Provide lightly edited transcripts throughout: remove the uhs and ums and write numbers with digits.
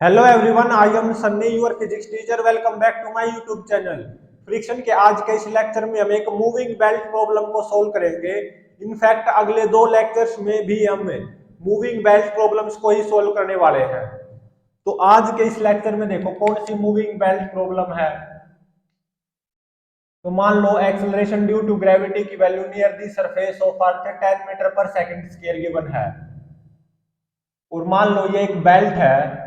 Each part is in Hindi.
Hello everyone, I am Sunny your physics teacher. Welcome back to my YouTube channel. Friction के आज के इस लेक्चर में हम एक मूविंग बेल्ट प्रॉब्लम को सोल्व करेंगे। इनफैक्ट अगले दो लेक्चर्स में भी हम मूविंग बेल्ट प्रॉब्लम्स को ही सोल्व करने वाले हैं। तो आज के इस लेक्चर में देखो कौन सी मूविंग बेल्ट प्रॉब्लम है। तो मान लो एक्सेलरेशन ड्यू टू ग्रेविटी की value near the surface of earth 10 metre पर सेकंड स्क्वायर गिवन है। और मान लो ये एक बेल्ट है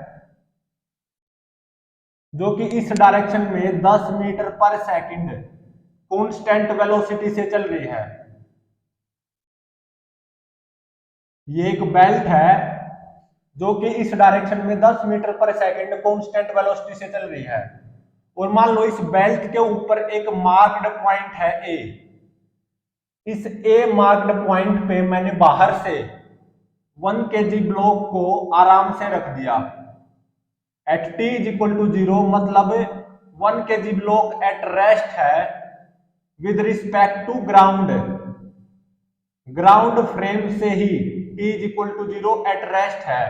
जो कि इस डायरेक्शन में 10 मीटर पर सेकंड कांस्टेंट वेलोसिटी से चल रही है। ये एक बेल्ट है जो कि इस डायरेक्शन में 10 मीटर पर सेकंड कांस्टेंट वेलोसिटी से चल रही है। और मान लो इस बेल्ट के ऊपर एक मार्क्ड पॉइंट है ए। इस ए मार्क्ड पॉइंट पे मैंने बाहर से 1 kg ब्लॉक को आराम से रख दिया at t is equal to 0, मतलब 1 kg ब्लॉक एट रेस्ट है with respect to ground frame से ही t is equal to 0 at rest है।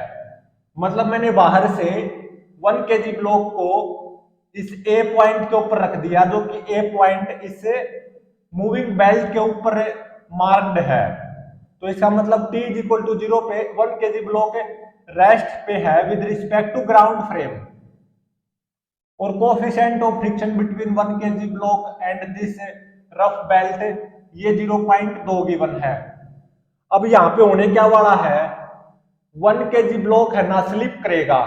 मतलब मैंने बाहर से 1 kg ब्लॉक को इस ए पॉइंट के ऊपर रख दिया जो कि ए पॉइंट इस मूविंग बेल्ट के ऊपर मार्क्ड है। तो इसका मतलब t इज इक्वल टू 0 पे 1 kg ब्लॉक रेस्ट पे है with respect to ground frame. और coefficient of friction between 1 kg block and this rough belt ये 0.2 गिवन है। अब यहाँ पे होने क्या वाला है, 1 kg ब्लॉक है ना स्लिप करेगा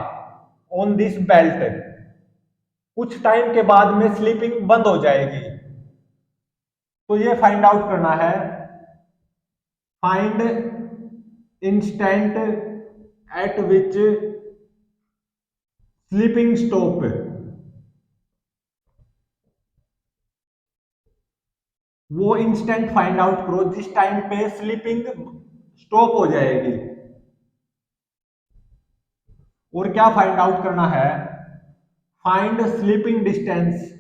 ऑन दिस बेल्ट। कुछ टाइम के बाद में स्लिपिंग बंद हो जाएगी। तो ये फाइंड आउट करना है, find instant at which sleeping stop. वो इंस्टेंट फाइंड आउट करो जिस टाइम पे स्लीपिंग स्टॉप हो जाएगी। और क्या फाइंड आउट करना है, find sleeping distance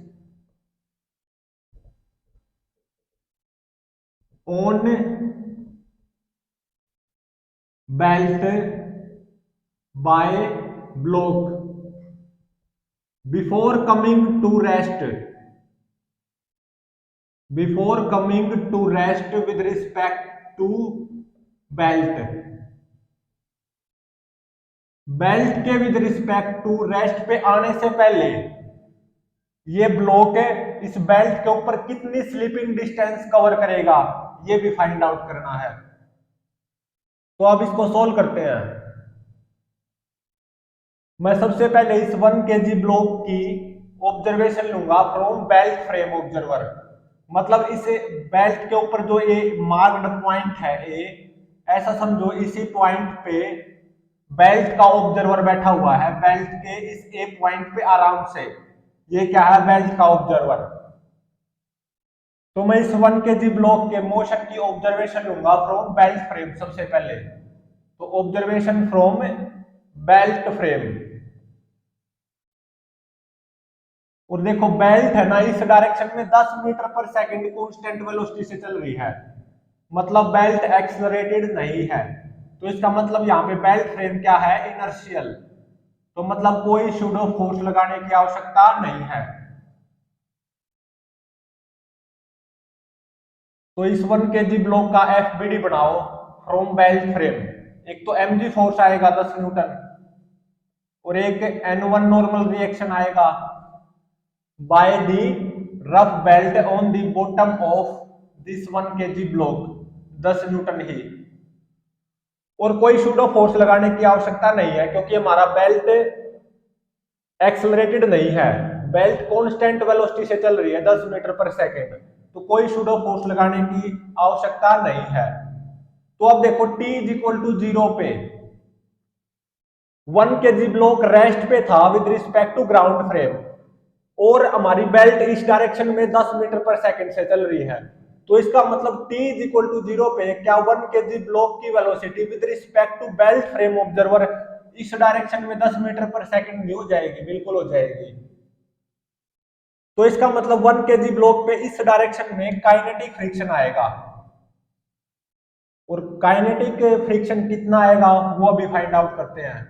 on belt by block before coming to rest with respect to belt के विद रिस्पेक्ट टू रेस्ट पे आने से पहले ये ब्लॉक है इस बेल्ट के ऊपर कितनी स्लीपिंग डिस्टेंस कवर करेगा, ये भी फाइंड आउट करना है। तो अब इसको सोल्व करते हैं। मैं सबसे पहले इस 1 kg ब्लॉक की ऑब्जर्वेशन लूंगा फ्रॉम बेल्ट फ्रेम ऑब्जर्वर। मतलब इस बेल्ट के ऊपर जो ये मार्क्ड पॉइंट है ए, ऐसा समझो इसी पॉइंट पे बेल्ट का ऑब्जर्वर बैठा हुआ है। बेल्ट के इस ए पॉइंट पे आराम से, ये क्या है, बेल्ट का ऑब्जर्वर। तो मैं इस 1 kg ब्लॉक के मोशन की ऑब्जर्वेशन लूंगा फ्रॉम बेल्ट फ्रेम सबसे पहले। तो ऑब्जर्वेशन फ्रॉम बेल्ट फ्रेम। और देखो बेल्ट है ना इस डायरेक्शन में 10 मीटर पर सेकंड कांस्टेंट वेलोसिटी से चल रही है, मतलब बेल्ट एक्सेलरेटेड नहीं है। तो इसका मतलब यहाँ पे बेल्ट फ्रेम क्या है, इनर्शियल। तो मतलब कोई सूडो फोर्स लगाने की आवश्यकता नहीं है। तो इस 1 kg ब्लॉक का एफबीडी बनाओ फ्रॉम बेल्ट फ्रेम। एक तो mg फोर्स आएगा 10 न्यूटन और एक N1 नॉर्मल रिएक्शन आएगा by the rough belt on the bottom of this 1 kg block 10 Newton ही। और कोई सूडो फोर्स लगाने की आवश्यकता नहीं है क्योंकि हमारा बेल्ट एक्सेलरेटेड नहीं है, बेल्ट कांस्टेंट वेलोसिटी से चल रही है 10 मीटर पर सेकंड। तो कोई सूडो फोर्स लगाने की आवश्यकता नहीं है। तो अब देखो t इज इक्वल टू 0 पे 1 kg ब्लॉक रेस्ट पे था with respect to ground frame और हमारी बेल्ट इस डायरेक्शन में 10 मीटर पर सेकंड से चल रही है। तो इसका मतलब t इज इक्वल टू 0 पे क्या 1 kg ब्लॉक की velocity with respect to belt frame observer इस डायरेक्शन में 10 मीटर पर सेकंड भी हो जाएगी, बिल्कुल हो जाएगी। तो इसका मतलब 1 kg ब्लॉक पे इस डायरेक्शन में काइनेटिक फ्रिक्शन आएगा। और काइनेटिक फ्रिक्शन कितना आएगा वो अभी फाइंड आउट करते हैं।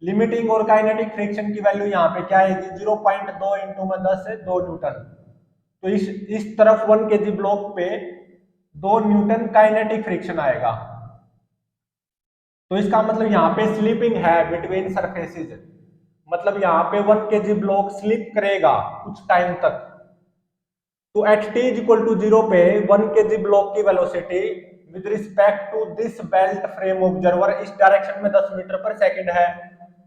लिमिटिंग और काइनेटिक फ्रिक्शन की वैल्यू यहाँ पे क्या आएगी 0.2 इंटू में 10 है 2 न्यूटन। तो इस तरफ 1 केजी ब्लॉक पे 2 न्यूटन काइनेटिक फ्रिक्शन आएगा। तो इसका मतलब यहाँ पे स्लिपिंग है बिटवीन सरफेसेस, मतलब यहाँ पे 1 केजी ब्लॉक स्लिप करेगा कुछ टाइम तक। तो at T is equal to 0 पे 1 केजी ब्लॉक की velocity with respect to this belt frame observer इस डायरेक्शन में 10 मीटर पर सेकंड है।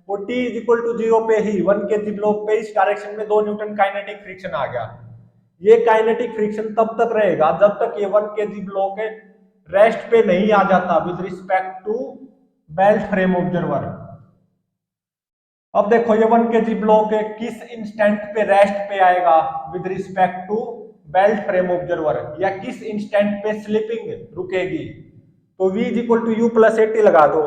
और टी इज इक्वल टू 0 पे ही 1 केजी ब्लॉक पे इस डायरेक्शन में 2 न्यूटन काइनेटिक फ्रिक्शन आ गया। ये काइनेटिक फ्रिक्शन तब तक रहेगा जब तक ये 1 केजी ब्लॉक रेस्ट पे नहीं आ जाता with respect to belt frame observer. अब देखो ये 1 केजी ब्लॉक किस इंस्टेंट पे रेस्ट पे आएगा with respect to belt frame observer, या किस इंस्टेंट पे स्लिपिंग रुकेगी। तो v is equal to you plus 80 लगा दो।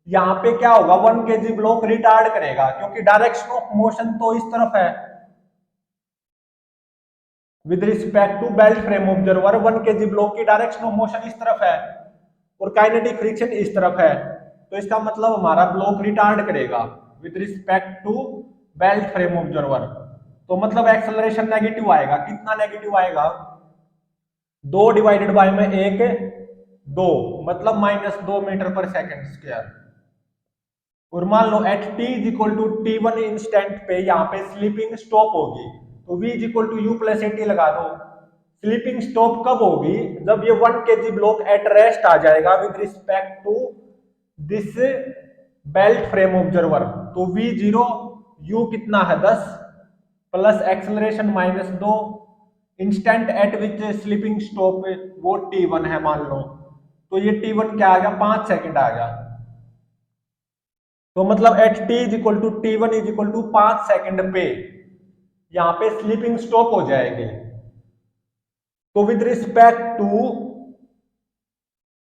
यहाँ पे क्या होगा 1 केजी ब्लॉक रिटार्ड करेगा क्योंकि डायरेक्शन ऑफ मोशन तो इस तरफ है with respect to belt frame observer 1 KG block की डायरेक्शन ऑफ मोशन इस तरफ है और काइनेटिक फ्रिक्शन इस तरफ है। तो इसका मतलब हमारा ब्लॉक रिटार्ड करेगा with respect to belt frame observer. तो मतलब एक्सेलरेशन नेगेटिव आएगा। कितना नेगेटिव आएगा 2 डिवाइडेड बाय में 1 2 मतलब -2 मीटर पर सेकंड स्क्वायर। और मान लो at T is equal to t1 instant पे यहाँ पे स्लीपिंग स्टॉप होगी। तो v is equal to you plus 80 लगा दो। स्लीपिंग स्टॉप कब होगी जब ये 1 केजी ब्लॉक एट रेस्ट आ जाएगा with respect to this belt frame observer. तो v0 u कितना है 10 plus acceleration -2 instant at which sleeping stop वो t1 है मान लो। तो ये t1 क्या आ गया 5 सेकंड आ गया। तो मतलब at T is equal to t1 is equal to 5 second पे यहां पे स्लीपिंग स्टॉप हो जाएगी। तो with respect to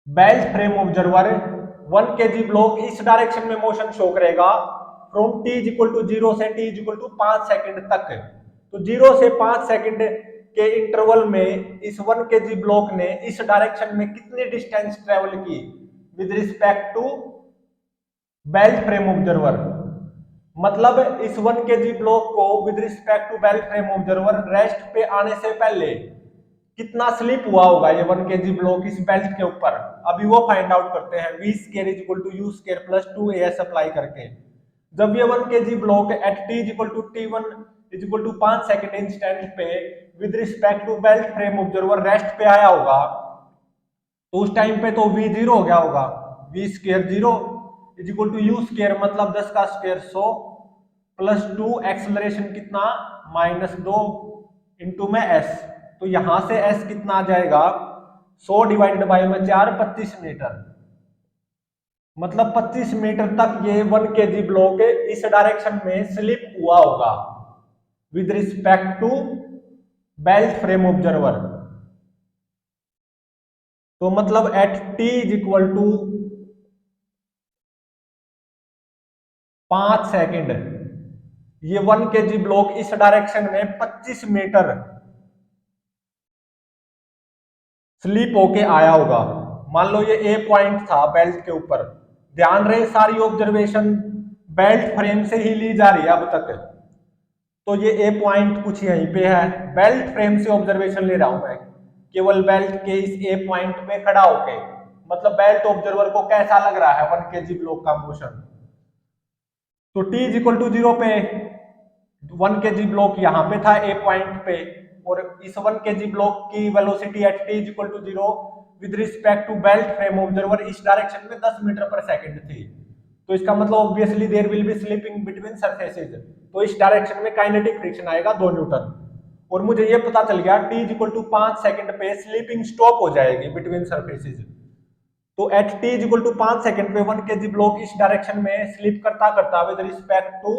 belt frame observer 1 KG block इस डायरेक्शन में मोशन शो करेगा from t is equal to 0 से t is equal to 5 second तक। तो 0 से 5 सेकंड के इंटरवल में इस 1 केजी ब्लॉक ने इस डायरेक्शन में कितनी डिस्टेंस ट्रेवल की with respect to belt frame observer. मतलब इस 1 केजी ब्लॉक को with respect to belt frame observer rest पे आने से पहले कितना स्लिप हुआ होगा ये 1 केजी ब्लॉक इस बेल्ट के ऊपर। अभी वो फाइंड आउट करते हैं v square is equal to you square plus 2as apply करके। जब ये 1 KG block at t is equal to t1 is equal to 5 second instant पे with respect to belt frame observer rest पे आया होगा तो उस टाइम पे तो v 0 हो गया होगा। v square 0 is equal to you square मतलब 10 का स्क्वायर 100 प्लस 2 एक्सेलरेशन कितना -2 इंटू में s। तो यहां से s कितना आ जाएगा 100 डिवाइडेड बाय में 4 25 मीटर। मतलब 25 मीटर तक ये 1 केजी ब्लॉक इस डायरेक्शन में स्लिप हुआ होगा with respect to belt frame observer. तो मतलब at t is equal to 5 second ये 1 केजी ब्लॉक इस डायरेक्शन में 25 मीटर स्लीप होके आया होगा। मान लो ये ए पॉइंट था बेल्ट के ऊपर। ध्यान रहे सारी ऑब्जर्वेशन बेल्ट फ्रेम से ही ली जा रही है अब तक। तो ये ए पॉइंट कुछ यहीं पे है, बेल्ट फ्रेम से ऑब्जर्वेशन ले रहा हूं मैं केवल बेल्ट के इस ए पॉइंट पे खड़ा होके। मतलब बेल्ट ऑब्जर्वर को कैसा लग रहा है 1 केजी ब्लॉक का मोशन। तो t इज इक्वल टू 0 पे 1 केजी ब्लॉक यहाँ पे था ए पॉइंट पे और इस 1 केजी ब्लॉक की velocity at t is equal to 0 with respect to belt frame observer इस डायरेक्शन में 10 मीटर पर सेकंड थी। तो इसका मतलब obviously there will be slipping between surfaces. तो इस डायरेक्शन में काइनेटिक फ्रिक्शन आएगा 2 न्यूटन। और मुझे ये पता चल गया t is equal to 5 second पे स्लिपिंग स्टॉप हो जाएगी बिटवीन सरफेसेस। तो at t is equal to 5 second पे 1 केजी ब्लॉक इस डायरेक्शन में स्लिप करता करता with respect to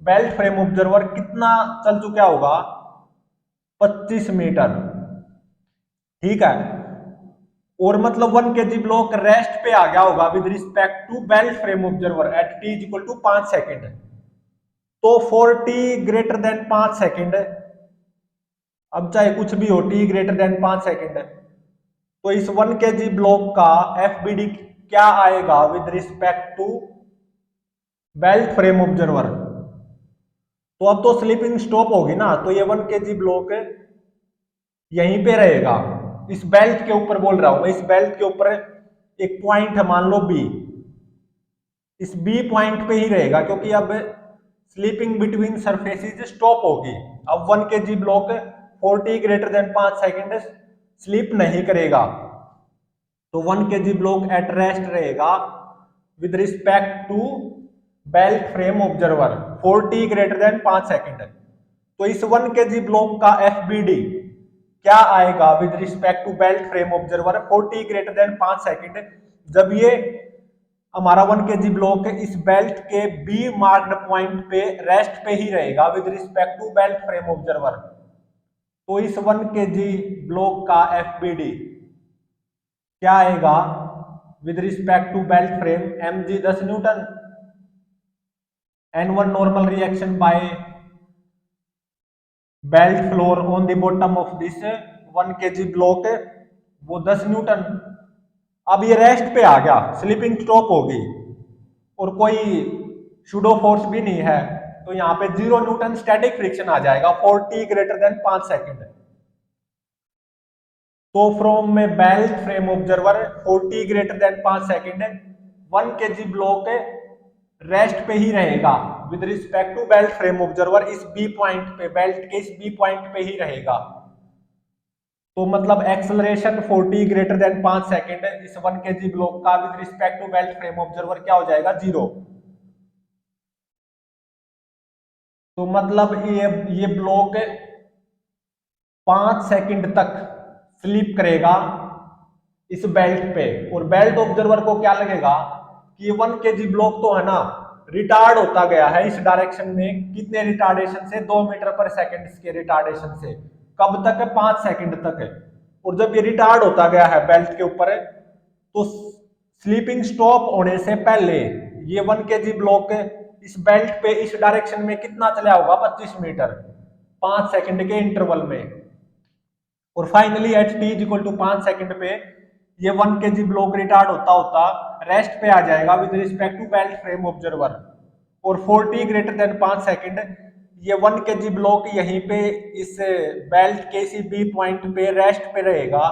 belt frame observer कितना चल चुका होगा 25 मीटर। ठीक है। और मतलब 1 केजी ब्लॉक रेस्ट पे आ गया होगा with respect to belt frame observer at t is equal to 5 second. तो for t greater than 5 second, अब चाहे कुछ भी हो t ग्रेटर देन 5 सेकंड, तो इस 1 केजी ब्लॉक का एफबीडी क्या आएगा with respect to belt frame observer. तो अब तो स्लीपिंग स्टॉप होगी ना, तो ये 1 kg ब्लॉक यहीं पे रहेगा, इस बेल्ट के ऊपर बोल रहा हूं मैं, इस बेल्ट के ऊपर एक पॉइंट है मान लो बी, इस बी पॉइंट पे ही रहेगा, क्योंकि अब स्लीपिंग बिटवीन सरफेसेस स्टॉप होगी। अब 1 kg block 40 greater than 5 second sleep नहीं करेगा, तो 1 kg ब्लॉक एट रेस्ट रहेगा with respect to belt frame observer 40 greater than 5 second. तो इस 1 kg ब्लॉक का एफबीडी क्या आएगा with respect to belt frame observer 40 greater than 5 second, जब ये हमारा 1 kg ब्लॉक इस बेल्ट के बी मार्क्ड पॉइंट पे रेस्ट पे ही रहेगा with respect to belt frame observer. तो इस 1 kg ब्लॉक का एफबीडी क्या आएगा with respect to belt frame, mg 10 newton, N1 normal reaction by belt floor on the bottom of this 1 kg block, वो 10 न्यूटन। अब ये रेस्ट पे आ गया, स्लीपिंग स्टॉप होगी और कोई शूडो फोर्स भी नहीं है, तो यहाँ पे 0 न्यूटन स्टैटिक फ्रिक्शन आ जाएगा 40 ग्रेटर देन 5 सेकेंड। तो फ्रॉम में belt frame observer 40 greater than 5 second 1 kg block rest पे ही रहेगा with respect to belt frame observer, इस बी पॉइंट पे, बेल्ट के इस बी पॉइंट पे ही रहेगा। तो मतलब एक्सेलरेशन 40 ग्रेटर देन 5 सेकेंड इस 1 kg ब्लॉक का with respect to belt frame observer क्या हो जाएगा, 0। तो मतलब ये ब्लॉक 5 सेकंड तक स्लीप करेगा इस बेल्ट पे, और बेल्ट ऑब्जर्वर को क्या लगेगा कि 1 kg ब्लॉक तो है ना रिटार्ड होता गया है इस डायरेक्शन में, कितने रिटार्डेशन से, 2 मीटर पर सेकंड के रिटार्डेशन से, कब तक है, 5 सेकंड तक है। और जब ये रिटार्ड होता गया है बेल्ट के ऊपर, तो स्लीपिंग स्टॉप होने से पहले ये 1 kg ब्लॉक इस बेल्ट पे इस डायरेक्शन में कितना चला होगा, 25 मीटर 5 सेकंड के इंटरवल में। और finally at T is equal to 5 second पे ये 1 kg ब्लॉक रिटार्ड होता होता रेस्ट पे आ जाएगा with respect to belt frame observer, और 40 ग्रेटर देन 5 सेकंड ये 1 kg ब्लॉक यहीं पे इस बेल्ट के इसी बी पॉइंट पे रेस्ट पे रहेगा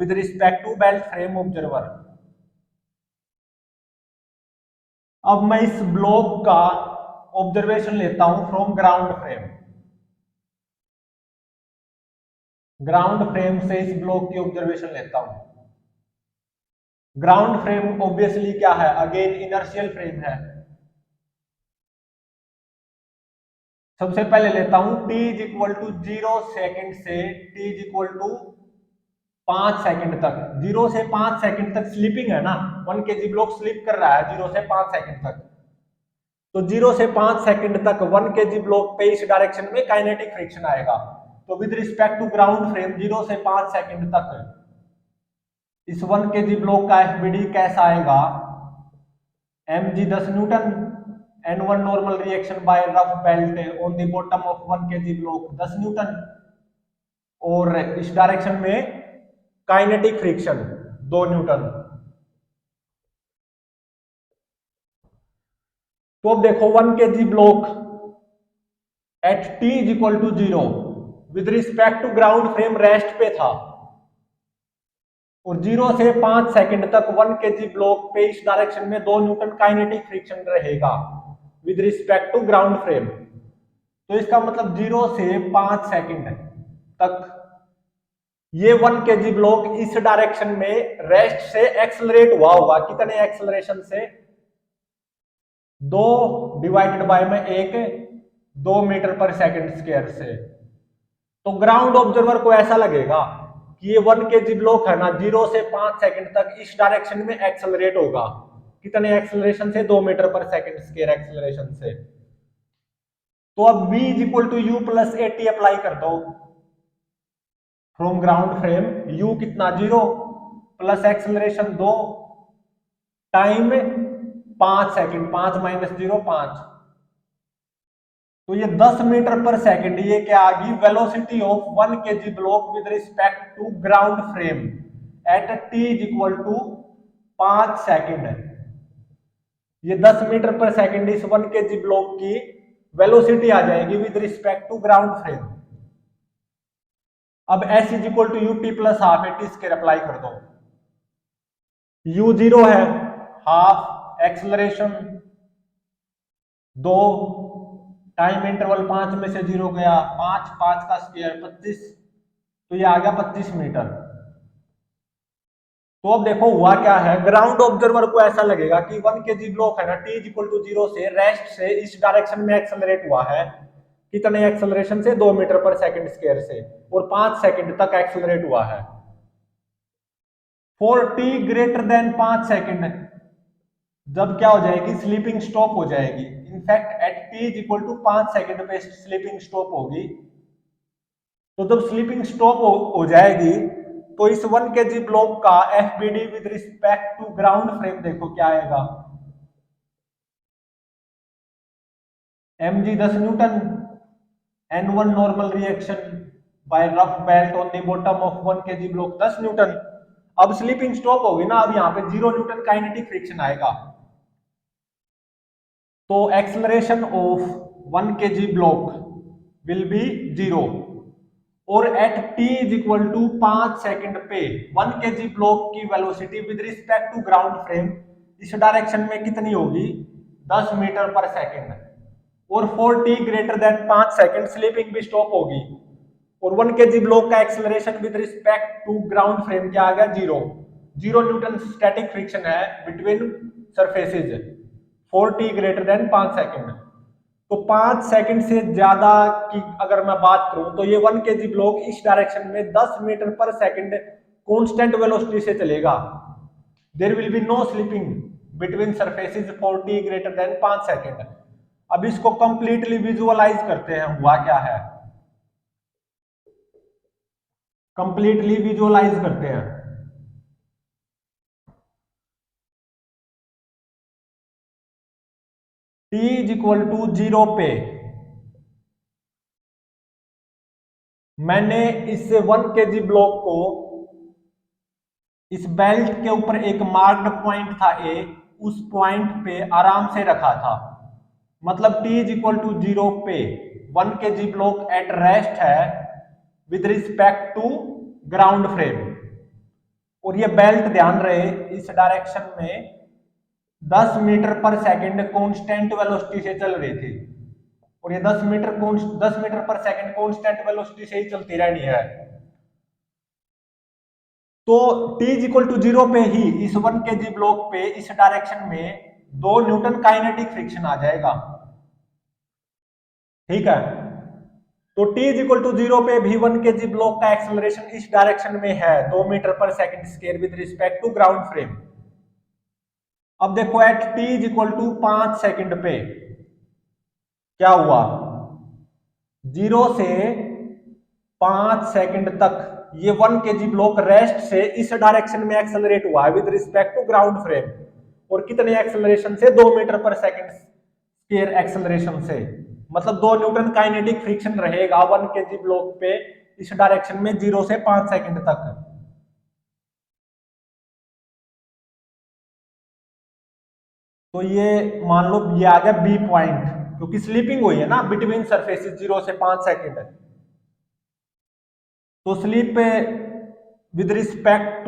with respect to belt frame observer. अब मैं इस ब्लॉक का ऑब्जर्वेशन लेता हूं from ground frame, ground frame से इस ब्लॉक की ऑब्जर्वेशन लेता हूं। ग्राउंड फ्रेम ऑब्वियसली क्या है, अगेन इनर्शियल फ्रेम है। सबसे पहले लेता हूं t is equal to 0 second से t is equal to 5 second तक, 0 से 5 सेकेंड तक स्लीपिंग है ना, 1 kg ब्लॉक स्लीप कर रहा है 0 से 5 सेकेंड तक, तो 0 से 5 सेकेंड तक 1 kg ब्लॉक पे इस डायरेक्शन में काइनेटिक फ्रिक्शन आएगा। तो with respect to ground frame 0 से 5 सेकेंड तक इस 1 kg ब्लॉक का एफबीडी कैसा आएगा, mg 10 newton, N1 normal reaction by rough belt on the bottom of 1 kg block 10 Newton, और इस डायरेक्शन में काइनेटिक फ्रिक्शन 2 न्यूटन। तो अब देखो 1 kg block at t is equal to 0 with respect to ground frame rest पे था, और 0 से 5 सेकंड तक 1 kg ब्लॉक पे इस डायरेक्शन में 2 न्यूटन काइनेटिक फ्रिक्शन रहेगा with respect to ground frame. तो इसका मतलब 0 से 5 सेकंड तक ये 1 kg ब्लॉक इस डायरेक्शन में रेस्ट से एक्सेलरेट हुआ होगा, कितने एक्सेलरेशन से, 2 डिवाइडेड बाय में 1, 2 मीटर पर सेकंड स्क्वायर से। तो ग्राउंड ऑब्जर्वर को ऐसा लगेगा कि ये 1 kg ब्लॉक है ना 0 से 5 सेकंड तक इस डायरेक्शन में एक्सेलरेट होगा, कितने एक्सेलरेशन से, 2 मीटर पर सेकंड स्क्वायर एक्सेलरेशन से। तो अब v is equal to you plus a t apply कर दो फ्रॉम ग्राउंड फ्रेम, u कितना 0 plus acceleration 2 time 5 second, 5 minus 0 5, तो ये 10 मीटर पर सेकंड, ये क्या आ गई velocity of 1 kg block with respect to ground frame at t is equal to 5 second. ये 10 मीटर पर सेकंड इस 1 kg ब्लॉक की वेलोसिटी आ जाएगी with respect to ground frame. अब s is equal to u t plus half है, टी स्क्वायर अप्लाई कर दो। u जीरो है, हाफ एक्सलरेशन 2, टाइम इंटरवल 5 में से 0 गया, 5 5 का स्क्वायर 25, तो ये आ गया 25 मीटर। तो अब देखो हुआ क्या है, ग्राउंड ऑब्जर्वर को ऐसा लगेगा कि 1 kg ब्लॉक है ना, t इक्वल टू 0 से रेस्ट से इस डायरेक्शन में एक्सेलरेट हुआ है, कितने एक्सेलरेशन से, 2 मीटर पर सेकंड स्क्वायर से, और 5 सेकंड तक एक्सेलरेट हुआ है। For t greater than 5 second जब क्या हो जाएगी, स्लीपिंग स्टॉप हो जाएगी। In fact at t is equal to 5 second पे स्लीपिंग स्टॉप होगी। तो जब स्लीपिंग स्टॉप हो जाएगी तो इस 1 kg ब्लॉक का FBD with respect to ground frame देखो क्या आएगा, mg 10 newton, n1 normal reaction by rough belt on the bottom of 1 kg block 10 newton. अब स्लीपिंग स्टॉप होगी ना, अब यहाँ पे 0 न्यूटन काइनेटिक फ्रिक्शन आएगा, तो acceleration of 1 kg block will be 0। और at t is equal to 5 second पे 1 kg ब्लॉक की velocity with respect to ground frame इस डायरेक्शन में कितनी होगी, 10 मीटर पर सेकंड। और for t greater than 5 second slipping भी स्टॉप होगी, और 1 kg ब्लॉक का acceleration with respect to ground frame क्या आ गया, 0 न्यूटन स्टैटिक फ्रिक्शन है between surfaces for t greater than 5 second. तो 5 सेकंड से ज्यादा की अगर मैं बात करूं तो ये 1 kg ब्लॉक इस डायरेक्शन में 10 मीटर पर सेकंड कांस्टेंट वेलोसिटी से चलेगा। There will be no slipping between surfaces for t greater than 5 second. अब इसको कंप्लीटली विजुअलाइज करते हैं, हुआ क्या है, कंप्लीटली विजुअलाइज करते हैं। t इज इक्वल टू 0 पे मैंने इस 1 kg ब्लॉक को इस बेल्ट के ऊपर एक मार्क्ड पॉइंट था ए, उस पॉइंट पे आराम से रखा था। मतलब t इज इक्वल टू 0 पे 1 kg ब्लॉक एट रेस्ट है with respect to ground frame, और ये बेल्ट ध्यान रहे इस डायरेक्शन में 10 मीटर पर सेकंड कांस्टेंट वेलोसिटी से चल रही थी, और ये 10 मीटर पर सेकंड कांस्टेंट वेलोसिटी से ही चलती रहनी है। तो t इज इक्वल टू 0 पे ही इस 1 kg ब्लॉक पे इस डायरेक्शन में 2 न्यूटन काइनेटिक फ्रिक्शन आ जाएगा, ठीक है। तो t इज इक्वल टू 0 पे भी 1 kg ब्लॉक का एक्सेलरेशन इस डायरेक्शन में है 2 मीटर पर second square with respect to ground frame. अब देखो at t is equal to 5 second पे क्या हुआ, 0 से 5 सेकंड तक ये 1 kg ब्लॉक रेस्ट से इस डायरेक्शन में एक्सेलरेट हुआ है with respect to ground frame, और कितने एक्सेलरेशन से, 2 मीटर पर सेकंड स्क्वायर एक्सेलरेशन से। मतलब 2 न्यूटन काइनेटिक फ्रिक्शन रहेगा 1 kg ब्लॉक पे इस डायरेक्शन में 0 से 5 सेकंड तक। तो ये मान लो ये आ गया बी पॉइंट, क्योंकि स्लीपिंग हुई है ना बिटवीन सरफेसेस 0 से 5 सेकंड। तो स्लीप पे with respect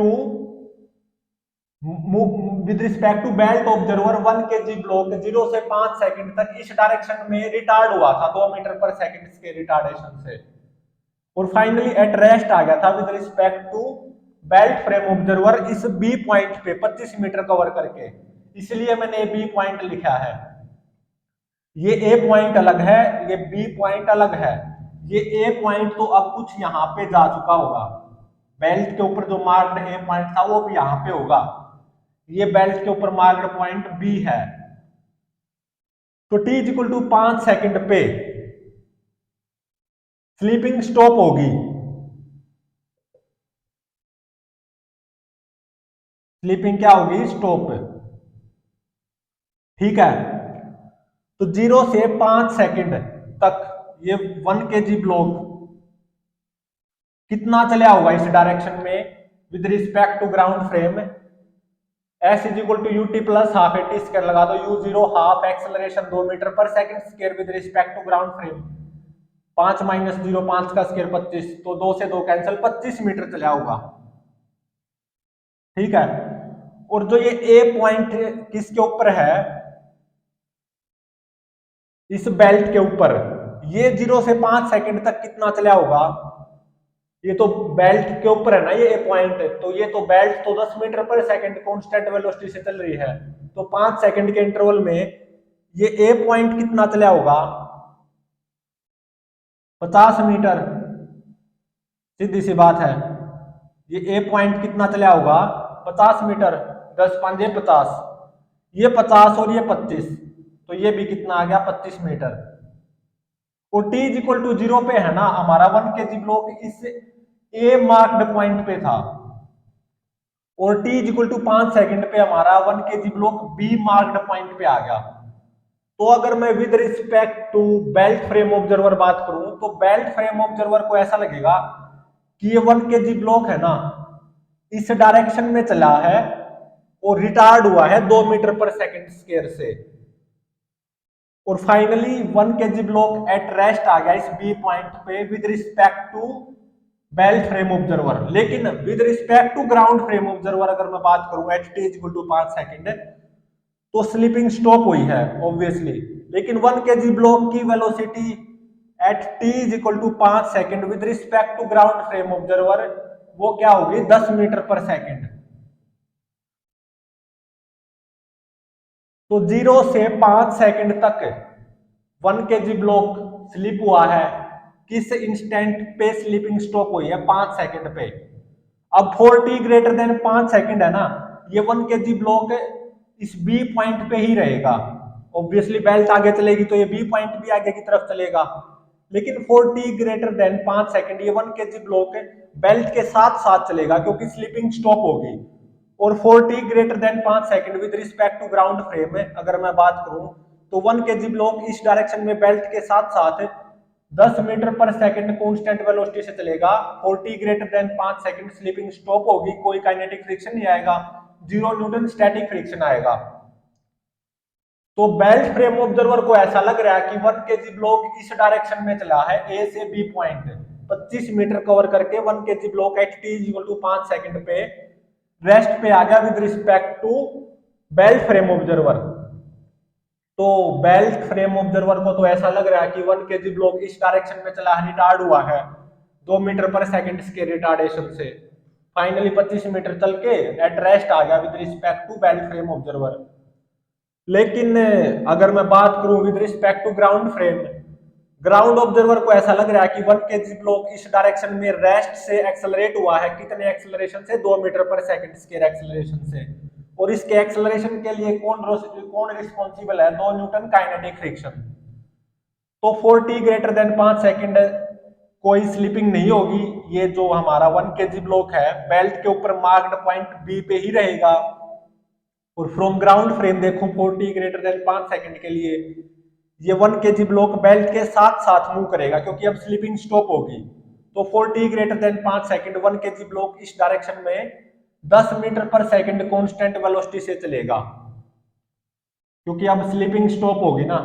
to belt observer 1 kg block 0 से 5 सेकंड तक इस डायरेक्शन में रिटार्ड हुआ था 2 मीटर पर सेकंड के रिटार्डेशन से, और फाइनली एट रेस्ट आ गया था with respect to belt frame observer इस बी पॉइंट पे 25 मीटर कवर करके। इसलिए मैंने बी पॉइंट लिखा है। ये ए पॉइंट अलग है, ये बी पॉइंट अलग है। ये ए पॉइंट तो अब कुछ यहां पे जा चुका होगा, बेल्ट के ऊपर जो मार्क्ड ए पॉइंट था वो भी यहां पे होगा। ये बेल्ट के ऊपर मार्क्ड पॉइंट बी है। तो t is equal to 5 second पे स्लीपिंग स्टॉप होगी, स्लीपिंग क्या होगी, स्टॉप, ठीक है। तो 0 से 5 सेकंड तक ये 1 kg ब्लॉक कितना चला होगा इस डायरेक्शन में with respect to ground frame, S is equal to u T plus half a T square लगा दो, u zero half acceleration 2 metre पर second square with respect to ground frame, 5 minus 0 5 का स्क्वायर 25, तो 2 से 2 कैंसिल, 25 मीटर चला होगा। ठीक है, और जो ये ए पॉइंट किसके ऊपर है, इस बेल्ट के ऊपर, ये 0 से 5 सेकंड तक कितना चला होगा, ये तो बेल्ट के ऊपर है ना ये पॉइंट, तो ये तो बेल्ट तो 10 मीटर पर सेकंड कांस्टेंट वेलोसिटी से चल रही है, तो 5 सेकंड के इंटरवल में ये ए पॉइंट कितना चला होगा, 50 मीटर, सीधी सी बात है। ये ए पॉइंट कितना चला होगा, 50 मीटर, 10 5 50, ये 50 और ये 25, तो ये भी कितना आ गया 25 मीटर। और टी इज इक्वल टू 0 पे है ना हमारा 1 kg ब्लॉक इस ए मार्क्ड पॉइंट पे था, और t is equal to 5 second पे हमारा 1 kg block B marked point पे आ गया। तो अगर मैं with respect to belt frame observer बात करूं, तो बेल्ट फ्रेम ऑब्जर्वर को ऐसा लगेगा कि ये 1 kg ब्लॉक है ना इस डायरेक्शन में चला है और रिटार्ड हुआ है 2 मीटर पर सेकंड स्क्वायर से, और finally 1 kg block at rest आ गया इस बी पॉइंट पे with respect to belt frame observer. लेकिन with respect to ground frame observer अगर मैं बात करूं at t equal to 5 second, तो स्लिपिंग स्टॉप हुई है ऑब्वियसली, लेकिन 1 kg ब्लॉक की velocity at T is equal to 5 second with respect to ground frame observer वो क्या होगी, 10 मीटर पर सेकंड। तो 0 से 5 सेकंड तक 1 kg ब्लॉक स्लिप हुआ है, किस इंस्टेंट पे स्लिपिंग स्टॉप हुई है, 5 सेकंड पे। अब 4t ग्रेटर देन 5 सेकंड है ना, ये 1 kg ब्लॉक इस बी पॉइंट पे ही रहेगा, ऑब्वियसली बेल्ट आगे चलेगी तो ये बी पॉइंट भी आगे की तरफ चलेगा, लेकिन 4t ग्रेटर देन 5 सेकंड ये 1 kg ब्लॉक बेल्ट के साथ साथ चलेगा क्योंकि स्लिपिंग स्टॉप होगी। और 4t greater than 5 second with respect to ground frame में अगर मैं बात करूं, तो 1 kg ब्लॉक इस डायरेक्शन में बेल्ट के साथ साथ 10 मीटर पर सेकंड कांस्टेंट वेलोसिटी से चलेगा। 4t greater than 5 second slipping stop होगी, कोई काइनेटिक फ्रिक्शन नहीं आएगा, 0 न्यूटन स्टैटिक फ्रिक्शन आएगा। तो बेल्ट फ्रेम ऑब्जर्वर को ऐसा लग रहा है कि 1 kg ब्लॉक इस डायरेक्शन में चला है ए से बी पॉइंट, 25 मीटर कवर करके 1 kg block at t equal to 5 second पे रेस्ट पे आ गया with respect to belt frame observer. तो बेल्ट फ्रेम ऑब्जर्वर को तो ऐसा लग रहा है कि 1 kg ब्लॉक इस डायरेक्शन में चला है, रिटार्ड हुआ है 2 मीटर पर सेकंड के रिटार्डेशन से, फाइनली 25 मीटर चल के एट रेस्ट आ गया with respect to belt frame observer. लेकिन अगर मैं बात करूं with respect to ground frame, ground observer को ऐसा लग रहा है कि 1 kg ब्लॉक इस डायरेक्शन में रेस्ट से एक्सेलरेट हुआ है, कितने एक्सेलरेशन से, 2 मीटर पर सेकंड स्क्वायर एक्सेलरेशन से, और इसके एक्सेलरेशन के लिए कौन रिस्पॉन्सिबल है, 2 न्यूटन काइनेटिक फ्रिक्शन। तो 4t ग्रेटर देन 5 सेकंड कोई स्लिपिंग नहीं होगी, ये जो हमारा 1 kg ब्लॉक है बेल्ट के ऊपर मार्क्ड पॉइंट बी पे ही रहेगा। और फ्रॉम ग्राउंड फ्रेम देखो 4t ग्रेटर देन 5 सेकंड के लिए ये 1 kg ब्लॉक बेल्ट के साथ साथ मूव करेगा क्योंकि अब स्लिपिंग स्टॉप होगी। तो 4t greater than 5 second 1 kg block इस डायरेक्शन में 10 मीटर पर सेकंड कांस्टेंट वेलोसिटी से चलेगा क्योंकि अब स्लिपिंग स्टॉप होगी ना,